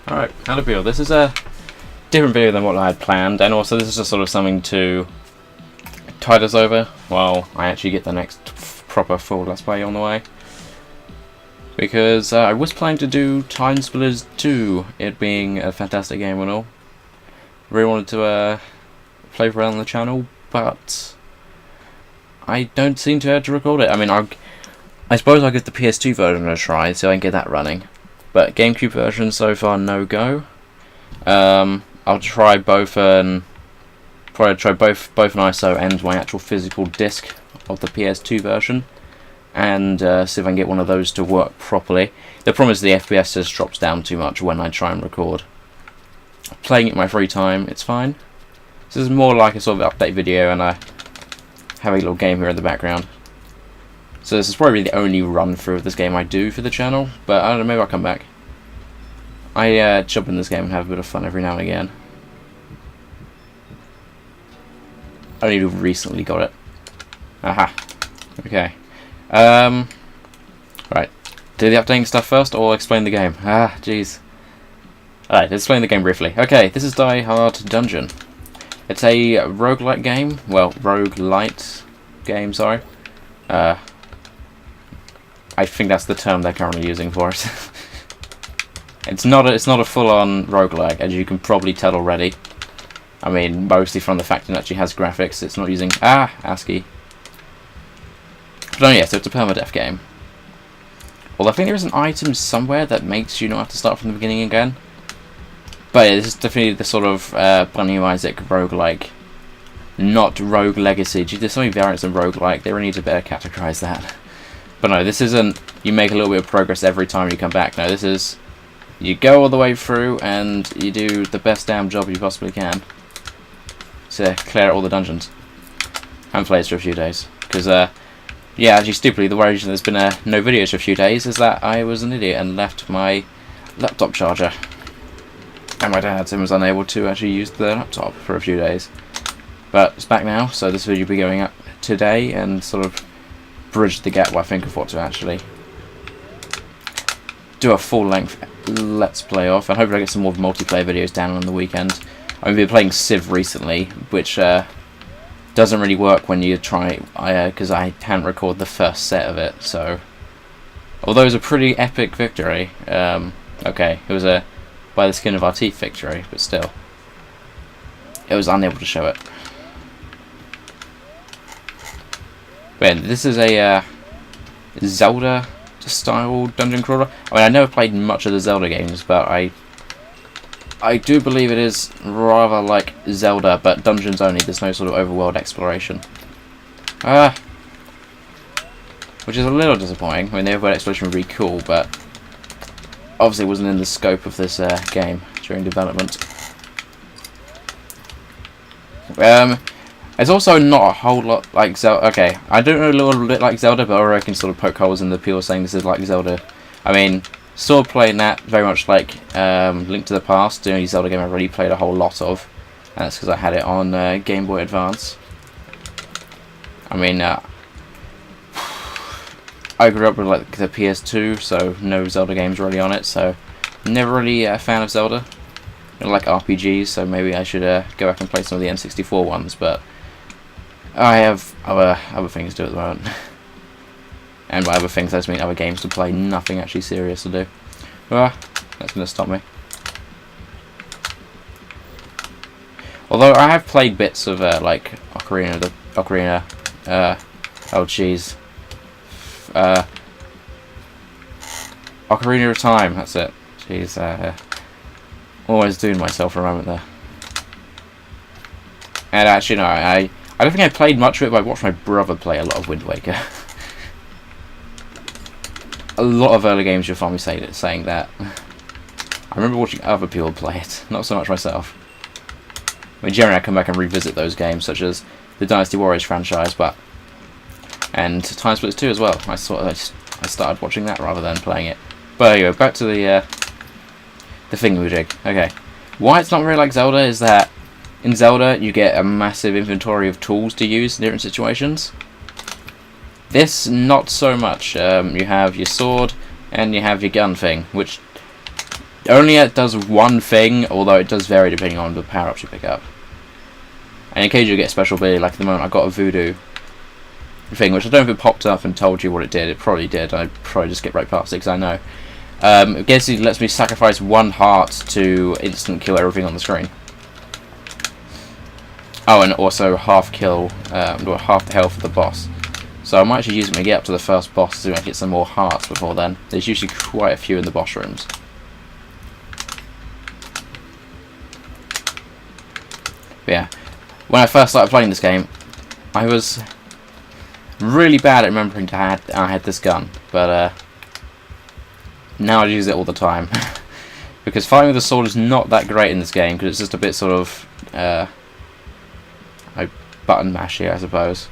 Alright, hello people. This is a different video than what I had planned, and also this is just sort of something to tide us over while I actually get the next proper full Let's Play on the way. Because I was planning to do Time Splitters 2, it being a fantastic game and all. Really wanted to play around on the channel, but I don't seem to have to record it. I mean, I suppose I'll give the PS2 version a try, so I can get that running. But GameCube version so far no go. I'll try both probably try both an ISO and my actual physical disc of the PS2 version, and see if I can get one of those to work properly. The problem is the FPS just drops down too much when I try and record. Playing it in my free time, it's fine. This is more like a sort of update video, and I have a little game here in the background. So this is probably the only run through of this game I do for the channel, but I don't know, maybe I'll come back. I jump in this game and have a bit of fun every now and again. I only recently got it. Aha. Okay. Right. Do the updating stuff first, or explain the game? Ah, jeez. Alright, let's explain the game briefly. Okay, this is Diehard Dungeon. It's a roguelite game. Well, roguelite game, sorry. I think that's the term they're currently using for it. It's not a full-on roguelike, as you can probably tell already. I mean, mostly from the fact it actually has graphics. It's not using ASCII. But oh yeah, so it's a permadeath game. Although I think there is an item somewhere that makes you not have to start from the beginning again. But yeah, this is definitely the sort of Bunny Isaac roguelike, not Rogue Legacy. There's so many variants of roguelike, they really need to better categorize that. But no, this isn't you make a little bit of progress every time you come back. No, this is you go all the way through and you do the best damn job you possibly can to clear all the dungeons. I haven't played this for a few days. Because, yeah, actually stupidly, the reason there's been no videos for a few days is that I was an idiot and left my laptop charger. And my dad was unable to actually use the laptop for a few days. But it's back now, so this video will be going up today and sort of bridge the gap where I think I thought to actually do a full-length Let's Play off, and hopefully I get some more multiplayer videos down on the weekend. I've been playing Civ recently, which doesn't really work when you try, because I can't record the first set of it, so although it was a pretty epic victory, okay, it was a by the skin of our teeth victory, but still, it was unable to show it. But this is a Zelda-style dungeon crawler. I mean, I never played much of the Zelda games, but I do believe it is rather like Zelda, but dungeons only. There's no sort of overworld exploration. Which is a little disappointing. I mean, the overworld exploration would be cool, but obviously it wasn't in the scope of this game during development. It's also not a whole lot like Zelda. Okay, I don't know a little bit like Zelda, but I reckon sort of poke holes in the people saying this is like Zelda. I mean, sort of playing that very much like Link to the Past, the only Zelda game I really played a whole lot of, and that's because I had it on Game Boy Advance. I mean, I grew up with like the PS2, so no Zelda games really on it, so never really a fan of Zelda. I like RPGs, so maybe I should go back and play some of the N64 ones, but I have other things to do at the moment. And by other things, I just mean other games to play, nothing actually serious to do. Well, that's going to stop me. Although I have played bits of like Ocarina, oh jeez, Ocarina of Time. That's it. Jeez, always doing myself for a moment there. And actually, no, I don't think I played much of it, but I watched my brother play a lot of Wind Waker. A lot of early games you'll find me saying that. I remember watching other people play it, not so much myself. I mean, generally I come back and revisit those games, such as the Dynasty Warriors franchise, and Time Splitters 2 as well. I started watching that rather than playing it. But anyway, back to the thingamajig. Okay, why it's not really like Zelda is that in Zelda you get a massive inventory of tools to use in different situations. This, not so much. You have your sword and you have your gun thing, which only it does one thing, although it does vary depending on the power-ups you pick up. And occasionally you get a special ability, like at the moment I got a voodoo thing, which I don't know if it popped up and told you what it did. It probably did. I'd probably just skip right past it because I know. It basically lets me sacrifice 1 heart to instant kill everything on the screen. Oh, and also half kill, half the health of the boss. So I might actually use it when I get up to the first boss to see if I can get some more hearts before then. There's usually quite a few in the boss rooms. But yeah, when I first started playing this game, I was really bad at remembering I had this gun, but now I use it all the time. Because fighting with a sword is not that great in this game, because it's just a bit sort of like button mashy, I suppose.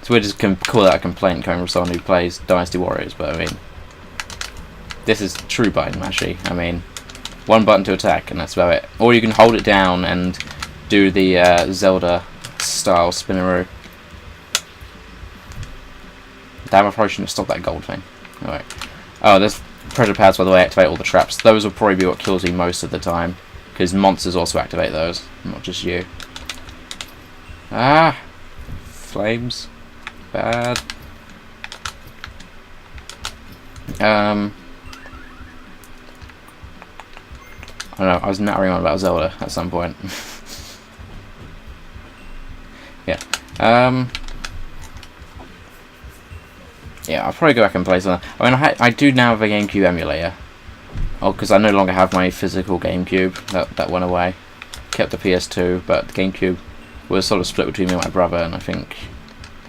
So we just can call that a complaint coming from someone who plays Dynasty Warriors, but I mean, this is true button mashy. I mean, 1 button to attack, and that's about it. Or you can hold it down and do the Zelda style spinneroo. Damn, I probably shouldn't have stopped that gold thing. Alright. Oh, there's pressure pads, by the way, activate all the traps. Those will probably be what kills me most of the time, because monsters also activate those, not just you. Ah! Flames. Bad. I don't know, I was nattering on about Zelda at some point. Yeah. Yeah, I'll probably go back and play some. I mean, I do now have a GameCube emulator. Oh, because I no longer have my physical GameCube. That went away. Kept the PS2, but the GameCube was sort of split between me and my brother, and I think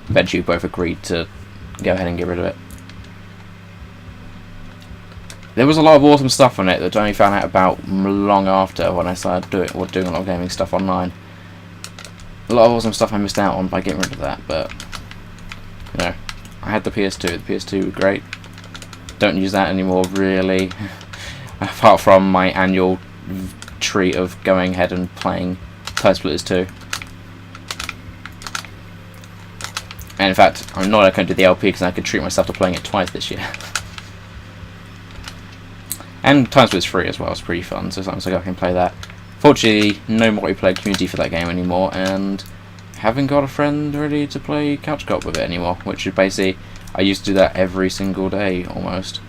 eventually we both agreed to go ahead and get rid of it. There was a lot of awesome stuff on it that I only found out about long after when I started doing a lot of gaming stuff online. A lot of awesome stuff I missed out on by getting rid of that, but you know, I had the PS2. The PS2 was great. Don't use that anymore, really. Apart from my annual treat of going ahead and playing Time Splitters 2. And in fact, I'm not going to do the LP because I could treat myself to playing it twice this year. And Time Splitters 3 as well. It's pretty fun, so sometimes I can play that. Fortunately, no multiplayer community for that game anymore, and haven't got a friend ready to play couch co-op with it anymore, which is basically, I used to do that every single day almost.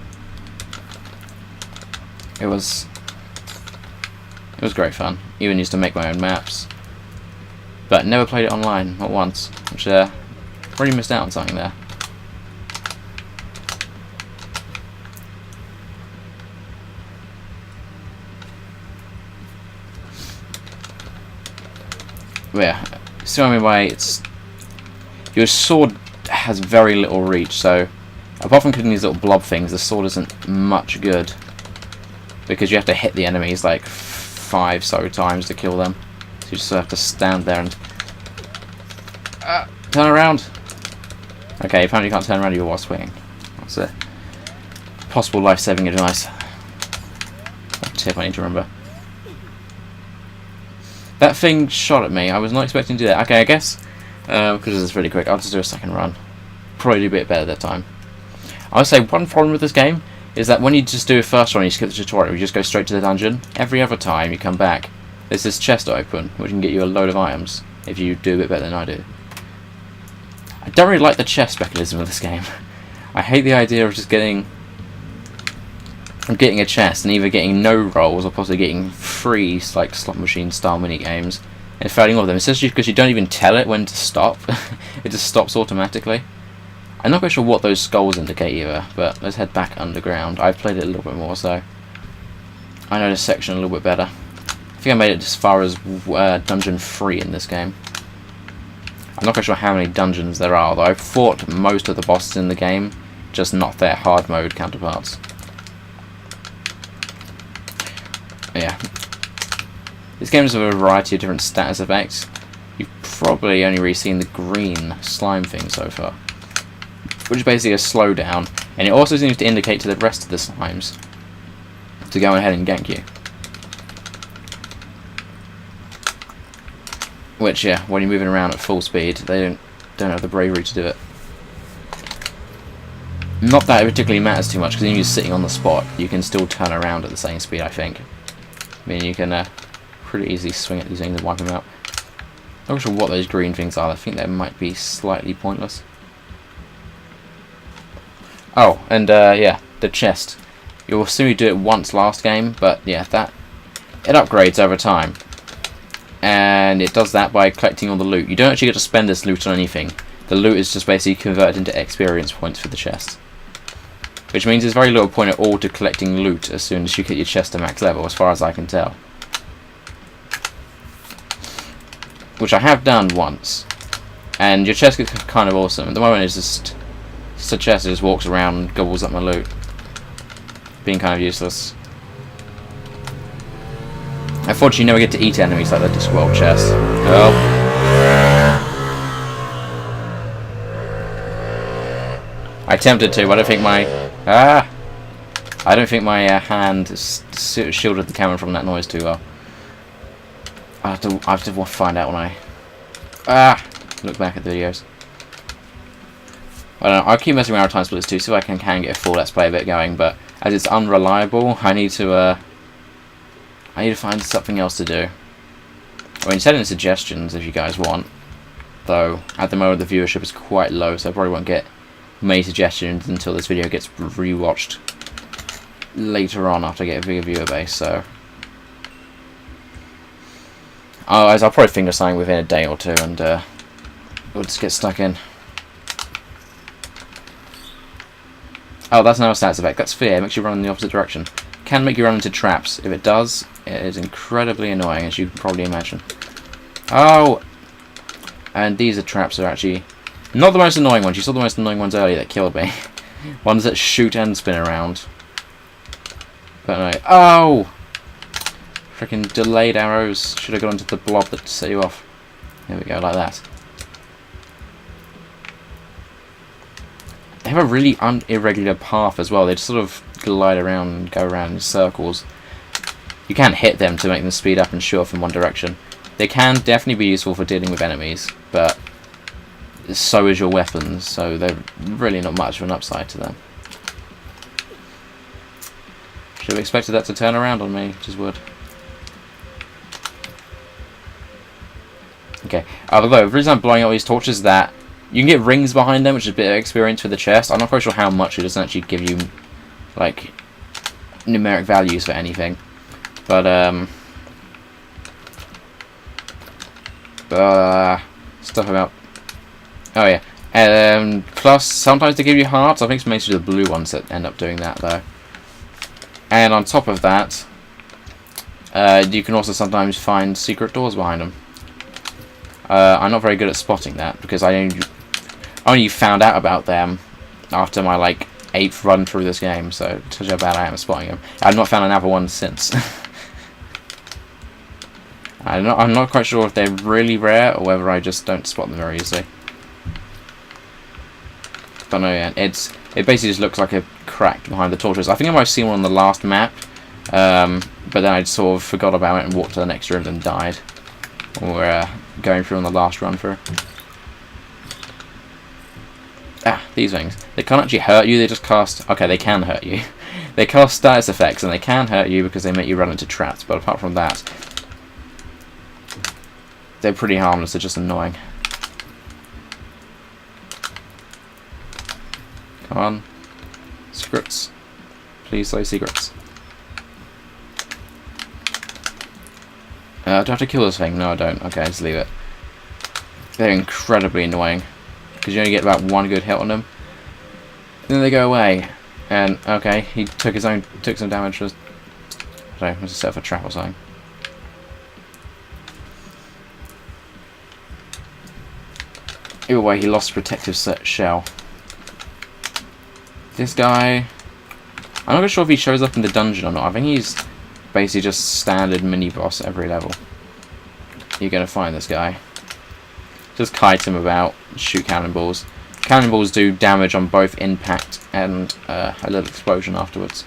It was great fun. Even used to make my own maps, but never played it online, not once, which really missed out on something there. But yeah, see what I mean by it's your sword has very little reach, so apart from killing these little blob things, the sword isn't much good because you have to hit the enemies like 5 times to kill them. So you just have to stand there and turn around. Okay, apparently you can't turn around while swinging. That's a possible life-saving advice. A tip I need to remember. That thing shot at me. I was not expecting to do that. Okay, I guess because it's really quick, I'll just do a second run. Probably do a bit better that time. I would say one problem with this game is that when you just do a first run, you skip the tutorial, you just go straight to the dungeon. Every other time you come back, there's this chest open, which can get you a load of items if you do a bit better than I do. I don't really like the chest mechanism of this game. I hate the idea of just getting a chest and either getting no rolls or possibly getting free like slot machine style mini games and failing all of them. It's just because you don't even tell it when to stop. It just stops automatically. I'm not quite sure what those skulls indicate either, but let's head back underground. I've played it a little bit more, so I know this section a little bit better. I think I made it as far as dungeon 3 in this game. I'm not quite sure how many dungeons there are, though I've fought most of the bosses in the game, just not their hard mode counterparts. Yeah. This game has a variety of different status effects. You've probably only really seen the green slime thing so far, which is basically a slowdown, and it also seems to indicate to the rest of the slimes to go ahead and gank you. Which, yeah, when you're moving around at full speed, they don't have the bravery to do it. Not that it particularly matters too much, because even if you're sitting on the spot, you can still turn around at the same speed, I think. I mean, you can pretty easily swing at these things and wipe them out. Not sure what those green things are. I think they might be slightly pointless. Oh, and yeah, the chest. You'll see me do it once last game, but yeah, it upgrades over time. And it does that by collecting all the loot. You don't actually get to spend this loot on anything. The loot is just basically converted into experience points for the chest. Which means there's very little point at all to collecting loot as soon as you get your chest to max level, as far as I can tell. Which I have done once. And your chest gets kind of awesome. At the moment it's just a chest that just walks around, gobbles up my loot. Being kind of useless. Unfortunately you never get to eat enemies like the Discworld chest. Oh. I attempted to, but I don't think my hand shielded the camera from that noise too well. I have to find out when I look back at the videos. I don't know, I'll keep messing around with time splitters too, see if I can get a full let's play bit going, but as it's unreliable, I need to find something else to do. I mean, send in suggestions if you guys want, though at the moment the viewership is quite low, so I probably won't get many suggestions until this video gets rewatched later on after I get a bigger viewer base, so I'll probably think of something within a day or two, and we'll just get stuck in. Oh, that's another stats effect. That's fear. It makes you run in the opposite direction. Can make you run into traps. If it does, it is incredibly annoying, as you can probably imagine. Oh! And these are traps that are actually not the most annoying ones. You saw the most annoying ones earlier that killed me. Ones that shoot and spin around. But no. Oh! Freaking delayed arrows. Should have gone into the blob that set you off. There we go, like that. They have a really irregular path as well. They just sort of glide around and go around in circles. You can hit them to make them speed up and shoot off in one direction. They can definitely be useful for dealing with enemies, but so is your weapons, so they're really not much of an upside to them. Should have expected that to turn around on me, just would. Okay, although the reason I'm blowing up these torches is that you can get rings behind them, which is a bit of experience for the chest. I'm not quite sure how much it doesn't actually give you, like, numeric values for anything. But, stuff about... Oh, yeah. Plus, sometimes they give you hearts. I think it's mostly the blue ones that end up doing that, though. And on top of that, you can also sometimes find secret doors behind them. I'm not very good at spotting that, because I only found out about them after my, like, 8th run through this game, so it tells you how bad I am at spotting them. I've not found another one since. I'm not quite sure if they're really rare, or whether I just don't spot them very easily. But no, yeah, it basically just looks like a crack behind the torches. I think I might have seen one on the last map, but then I sort of forgot about it and walked to the next room and died. Or going through on the last run through. Ah, these things. They can't actually hurt you, they just cast... Okay, they can hurt you. They cast status effects, and they can hurt you because they make you run into traps, but apart from that, they're pretty harmless, they're just annoying. Come on. Secrets. Please say secrets. Do I have to kill this thing? No, I don't. Okay, just leave it. They're incredibly annoying, because you only get about one good hit on them. Then they go away. And, okay, he took some damage. Just, I don't know, was a set up a trap or something. Either way, he lost protective shell. This guy... I'm not really sure if he shows up in the dungeon or not. I think he's basically just standard mini-boss every level. You're going to find this guy. Just kite him about, shoot cannonballs. Cannonballs do damage on both impact and a little explosion afterwards.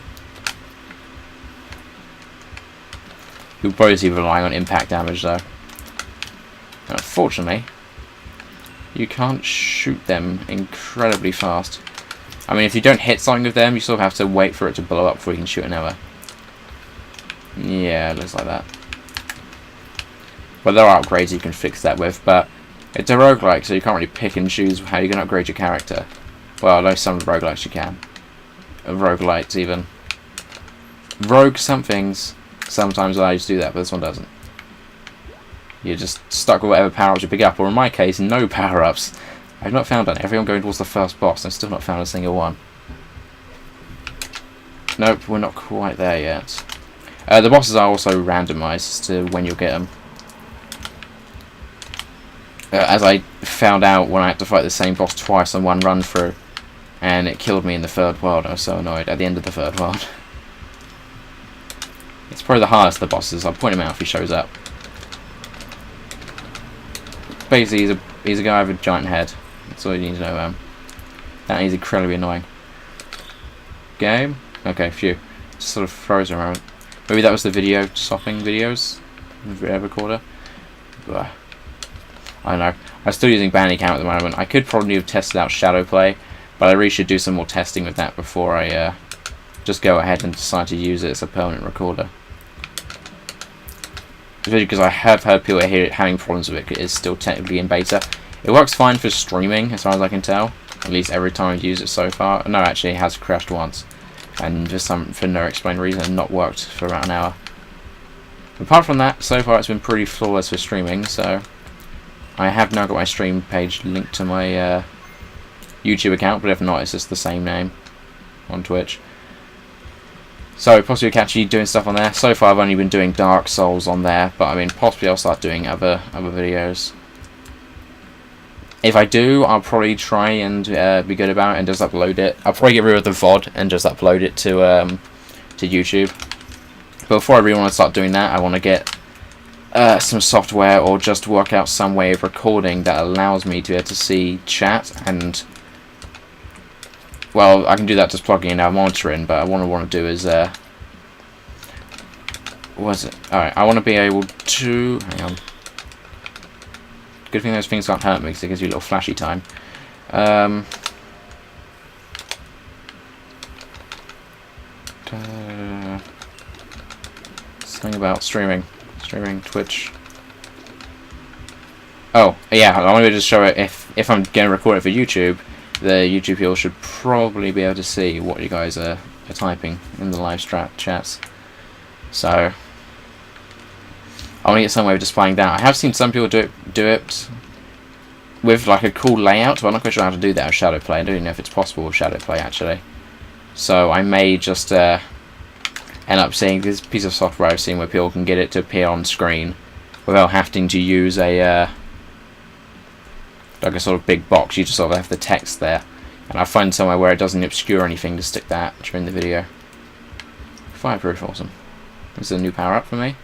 You'll probably be relying on impact damage though. And unfortunately, you can't shoot them incredibly fast. I mean, if you don't hit something with them, you sort of have to wait for it to blow up before you can shoot another. Yeah, it looks like that. Well, there are upgrades you can fix that with, but it's a roguelike, so you can't really pick and choose how you can upgrade your character. Well, I know some roguelikes you can. Roguelites, even. Rogue somethings sometimes allow you to do that, but this one doesn't. You're just stuck with whatever power-ups you pick up, or in my case, no power-ups. I've not found any. Everyone going towards the first boss, and I've still not found a single one. Nope, we're not quite there yet. The bosses are also randomised as to when you'll get them. As I found out when I had to fight the same boss twice on one run through, and it killed me in the third world. I was so annoyed at the end of the third world. It's probably the hardest of the bosses. I'll point him out if he shows up. Basically, he's a guy with a giant head. That's all you need to know about him. That is incredibly annoying. Game? Okay, phew. Just sort of froze around. Maybe that was the video swapping videos recorder. Blah. I don't know. I'm still using Bandicam at the moment. I could probably have tested out Shadowplay, but I really should do some more testing with that before I just go ahead and decide to use it as a permanent recorder. Especially because I have heard people having problems with it. It is still technically in beta. It works fine for streaming, as far as I can tell. At least every time I've used it so far. No, actually, it has crashed once, and for no explained reason, not worked for about an hour. Apart from that, so far it's been pretty flawless for streaming. So I have now got my stream page linked to my YouTube account, but if not, it's just the same name on Twitch. So possibly catch you doing stuff on there. So far I've only been doing Dark Souls on there, but I mean possibly I'll start doing other videos. If I do, I'll probably try and be good about it and just upload it. I'll probably get rid of the VOD and just upload it to YouTube. But before I really want to start doing that, I want to get some software or just work out some way of recording that allows me to be able to see chat and, well, I can do that just plugging in our monitoring, but what I want to do is what is it? Alright, I want to be able to, hang on. Good thing those things can't hurt me because it gives you a little flashy time. Something about streaming, Twitch. Oh yeah, I want to just show it if I'm going to record it for YouTube. The YouTube people should probably be able to see what you guys are typing in the live chats. So I want to get some way of displaying that. I have seen some people do it with like a cool layout, but I'm not quite sure how to do that with Shadowplay. I don't even know if it's possible with Shadowplay actually. So I may just end up seeing this piece of software I've seen where people can get it to appear on screen without having to use a like a sort of big box. You just sort of have the text there, and I find somewhere where it doesn't obscure anything to stick that during the video. Fireproof, awesome. This is a new power up for me.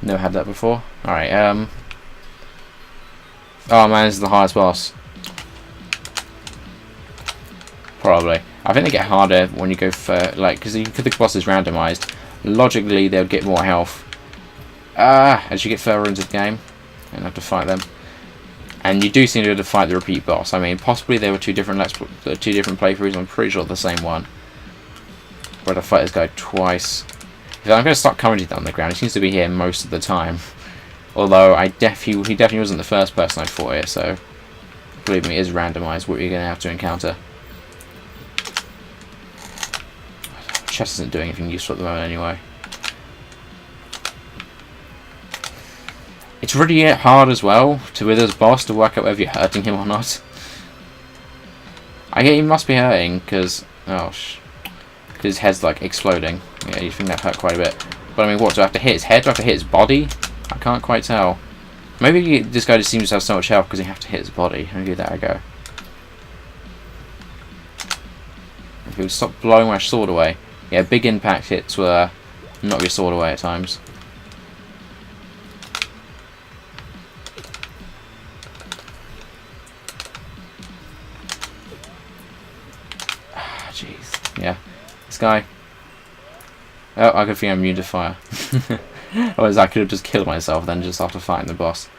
Never had that before. Alright, oh man, this is the hardest boss. Probably. I think they get harder when you go for, like, because the boss is randomized. Logically, they'll get more health as you get further into the game and have to fight them. And you do seem to be able to fight the repeat boss. I mean, possibly there were two different playthroughs. I'm pretty sure the same one. Where I fight this guy twice. I'm going to start commenting on the ground. He seems to be here most of the time. Although he definitely wasn't the first person I fought here, so believe me, it is randomized what you're going to have to encounter. Chest isn't doing anything useful at the moment anyway. It's really hard as well with this boss to work out whether you're hurting him or not. I get he must be hurting because his head's like exploding. Yeah, you think that hurt quite a bit. But I mean, what, do I have to hit his head? Do I have to hit his body? I can't quite tell. Maybe this guy just seems to have so much health because he have to hit his body. Maybe there I go. If he would stop blowing my sword away. Yeah, big impact hits will knock your sword away at times. Jeez. Yeah. This guy. Oh, I could think I'm immune to fire. Otherwise I could have just killed myself then just after fighting the boss.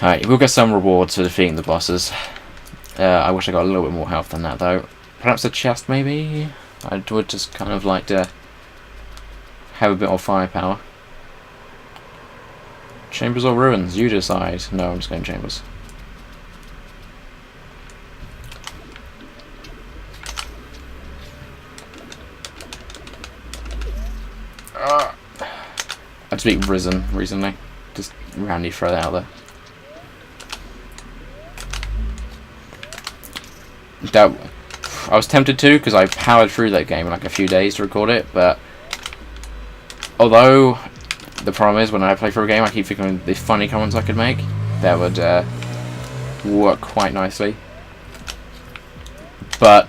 Alright, we'll get some rewards for defeating the bosses. I wish I got a little bit more health than that, though. Perhaps a chest, maybe? I would just kind of like to have a bit more firepower. Chambers or ruins? You decide. No, I'm just going chambers. I just beat Risen recently. Just randomly throw that out there. I was tempted to, because I powered through that game in like a few days to record it, but although the problem is when I play through a game I keep thinking of the funny comments I could make that would work quite nicely, but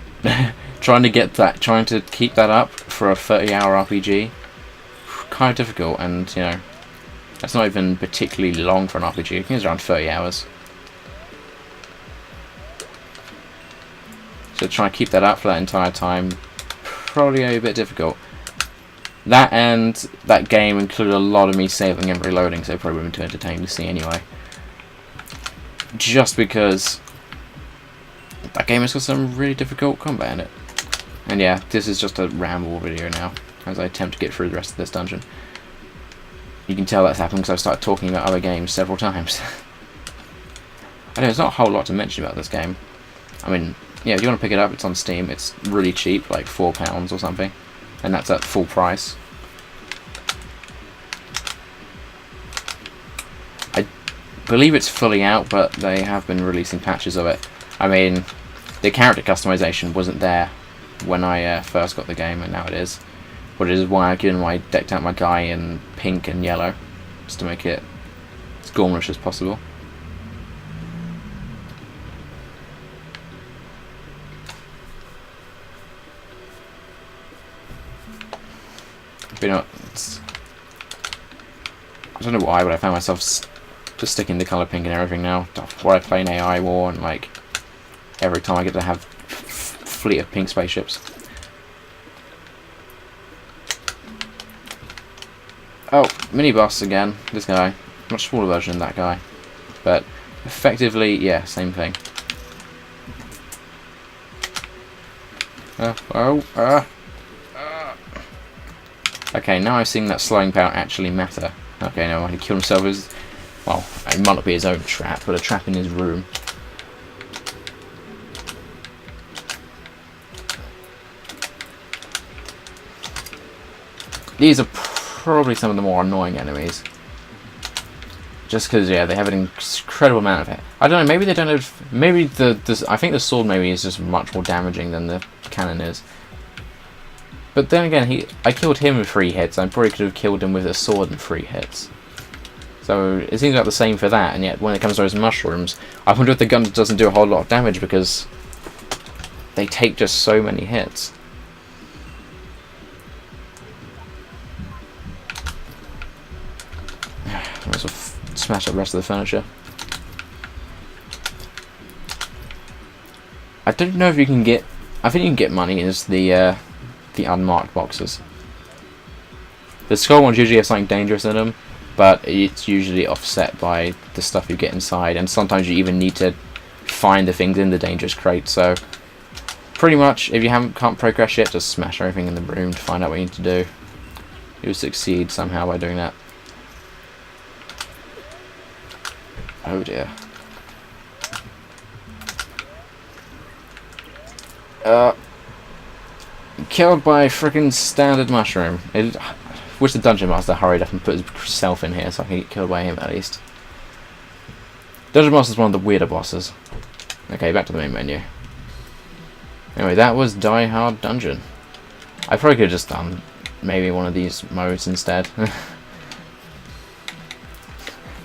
trying to keep that up for a 30-hour RPG, kind of difficult, and you know, that's not even particularly long for an RPG. I think it's around 30 hours. So trying to keep that up for that entire time, probably a bit difficult. That and that game included a lot of me saving and reloading, so it probably wouldn't be too entertaining to see anyway. Just because that game has got some really difficult combat in it. And yeah, this is just a ramble video now, as I attempt to get through the rest of this dungeon. You can tell that's happened because I've started talking about other games several times. I know there's not a whole lot to mention about this game. I mean, yeah, if you want to pick it up, it's on Steam. It's really cheap, like £4 or something, and that's at full price. I believe it's fully out, but they have been releasing patches of it. I mean, the character customization wasn't there when I first got the game, and now it is. But it is why I decked out my guy in pink and yellow, just to make it as gormless as possible. But you know, I don't know why, but I found myself just sticking the colour pink and everything now. Why I play an AI war, and like every time I get to have fleet of pink spaceships. Oh, mini boss again. This guy, much smaller version of that guy, but effectively, yeah, same thing. Okay, now I've seen that slowing power actually matter. Okay, now he killed himself with, well, it might not be his own trap, but a trap in his room. These are probably some of the more annoying enemies. Just because, yeah, they have an incredible amount of it. I don't know, maybe they don't have, maybe I think the sword maybe is just much more damaging than the cannon is. But then again, I killed him with 3 hits. I probably could have killed him with a sword in 3 hits. So it seems like the same for that, and yet when it comes to those mushrooms, I wonder if the gun doesn't do a whole lot of damage because they take just so many hits. Might as well smash up the rest of the furniture. I don't know if you can get, I think you can get money as the unmarked boxes. The skull ones usually have something dangerous in them, but it's usually offset by the stuff you get inside, and sometimes you even need to find the things in the dangerous crate. So pretty much, if you can't progress yet, just smash everything in the room to find out what you need to do. You'll succeed somehow by doing that. Oh dear. Killed by a freaking standard mushroom. Wish the dungeon master hurried up and put himself in here so I can get killed by him at least. Dungeon master is one of the weirder bosses. Okay, back to the main menu. Anyway, that was Diehard Dungeon. I probably could have just done maybe one of these modes instead.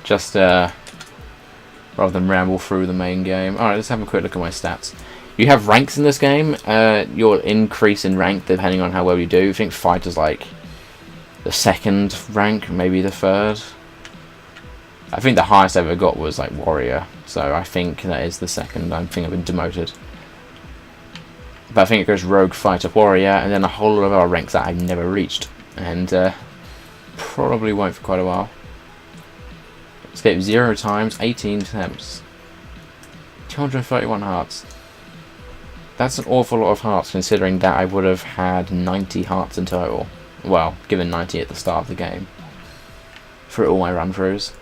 Just rather than ramble through the main game. Alright, let's have a quick look at my stats. You have ranks in this game. You'll increase in rank depending on how well you do. I think fighter's like the 2nd rank, maybe the 3rd. I think the highest I ever got was like warrior, so I think that is the 2nd. I think I've been demoted. But I think it goes rogue, fighter, warrior, and then a whole lot of other ranks that I've never reached, and probably won't for quite a while. Escape 0 times, 18 attempts, 231 hearts. That's an awful lot of hearts, considering that I would have had 90 hearts in total. Well, given 90 at the start of the game. For all my run-throughs.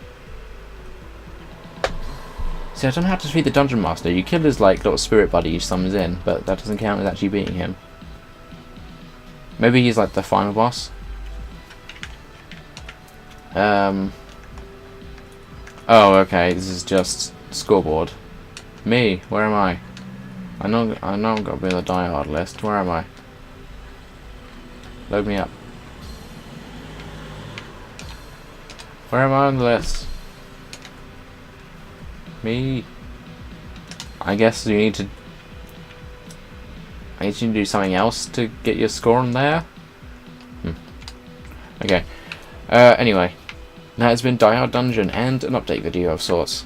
See, I don't know how to defeat the Dungeon Master. You kill his, like, little spirit buddy he summons in, but that doesn't count as actually beating him. Maybe he's, like, the final boss? Oh, okay, this is just scoreboard. Me, where am I? I know I've got to be on the Diehard list. Where am I? Load me up. Where am I on the list? Me. I guess you need to... I guess you need to do something else to get your score on there? Okay. Anyway. That has been Diehard Dungeon and an update video of sorts.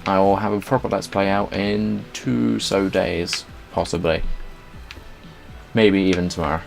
I will have a proper Let's Play out in 2 days, possibly. Maybe even tomorrow.